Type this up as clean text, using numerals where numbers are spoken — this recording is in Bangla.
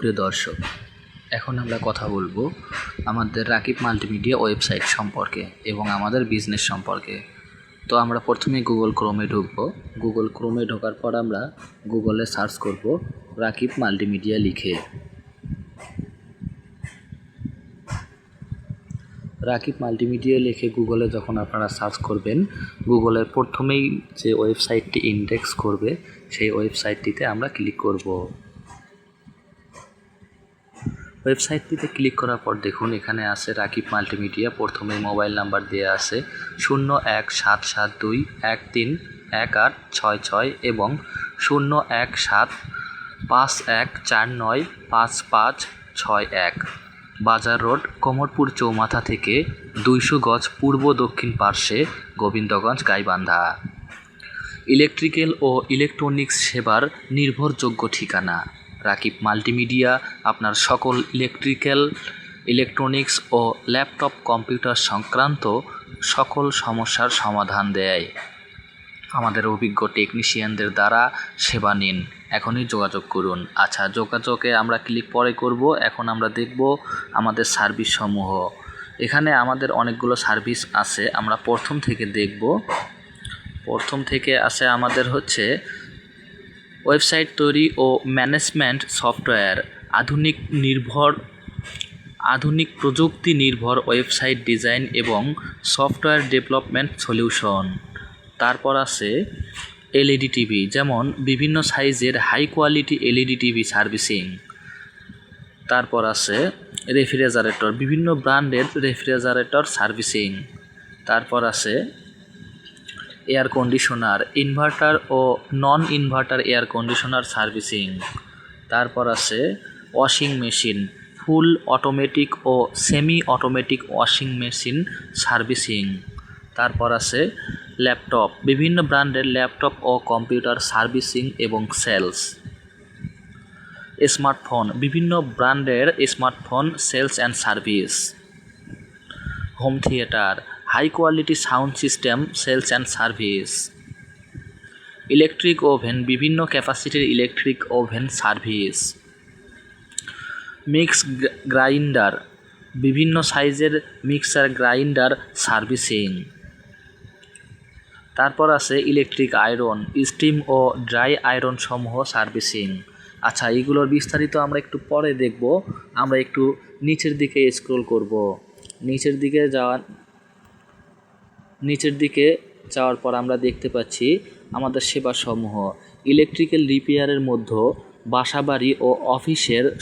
সুপ্রিয় দর্শক, এখন আমরা কথা বলবো আমাদের রাকিব মাল্টিমিডিয়া ওয়েবসাইট সম্পর্কে এবং আমাদের বিজনেস সম্পর্কে। তো আমরা প্রথমেই গুগল ক্রোমে ঢুকবো। গুগল ক্রোমে ঢোকার পর আমরা গুগলে সার্চ করব রাকিব মাল্টিমিডিয়া লিখে। রাকিব মাল্টিমিডিয়া লিখে গুগলে যখন আপনারা সার্চ করবেন, গুগলের প্রথমেই যে ওয়েবসাইটটি ইন্ডেক্স করবে সেই ওয়েবসাইটটিতে আমরা ক্লিক করব। ওয়েবসাইটটিতে ক্লিক করার পর দেখুন এখানে আছে রাকিব মাল্টিমিডিয়া। প্রথমে মোবাইল নাম্বার দেওয়া আছে 0177213186 এবং 017514955561। বাজার রোড, কোমরপুর চৌমাথা থেকে 200 গজ পূর্ব দক্ষিণ পার্শ্বে, গোবিন্দগঞ্জ, গাইবান্ধা। ইলেকট্রিক্যাল ও ইলেকট্রনিক্স সেবার নির্ভরযোগ্য ঠিকানা। রাকিব মাল্টিমিডিয়া আপনার সকল ইলেকট্রিক্যাল, ইলেকট্রনিক্স ও ল্যাপটপ কম্পিউটার সংক্রান্ত সকল সমস্যার সমাধান দেয়। আমাদের অভিজ্ঞ টেকনিশিয়ানদের দ্বারা সেবা নিন। এখনই যোগাযোগ করুন। আচ্ছা, যোগাযোগে আমরা ক্লিক পরে করব। এখন আমরা দেখব আমাদের সার্ভিস সমূহ। এখানে আমাদের অনেকগুলো সার্ভিস আছে, আমরা প্রথম থেকে দেখব। প্রথম থেকে আছে আমাদের হচ্ছে ওয়েবসাইট তৈরি ও ম্যানেজমেন্ট সফটওয়্যার, আধুনিক প্রযুক্তি নির্ভর ওয়েবসাইট ডিজাইন এবং সফটওয়্যার ডেভেলপমেন্ট সলিউশন। তারপর আছে এলইডি টিভি, যেমন বিভিন্ন সাইজের high quality LED TV servicing. তারপর আছে রেফ্রিজারেটর, বিভিন্ন ব্র্যান্ডের রেফ্রিজারেটর সার্ভিসিং। তারপর আছে এয়ার কন্ডিশনার, ইনভার্টার ও non inverter air conditioner servicing. তারপর আছে ওয়াশিং মেশিন, ফুল অটোমেটিক ও semi automatic washing machine servicing. তারপর আছে ল্যাপটপ, বিভিন্ন ব্র্যান্ডের ল্যাপটপ ও কম্পিউটার সার্ভিসিং এবং সেলস। স্মার্টফোন, বিভিন্ন ব্র্যান্ডের smartphone sales and service. Home theatre, high quality sound system sales and service. Electric oven, বিভিন্ন ক্যাপাসিটির electric oven service. Mix grinder, বিভিন্ন সাইজের মিক্সার গ্রাইন্ডার সার্ভিসিং। তারপর আছে ইলেকট্রিক আয়রন, স্টিম ও ড্রাই আয়রন সমূহ সার্ভিসিং। আচ্ছা, এইগুলোর বিস্তারিত আমরা একটু পরে দেখব। আমরা একটু নিচের দিকে স্ক্রল করব। নিচের দিকে যাওয়ার পর আমরা দেখতে পাচ্ছি আমাদের সেবাসমূহ। ইলেকট্রিক্যাল রিপেয়ারের মধ্যে বাসাবাড়ি ও অফিসের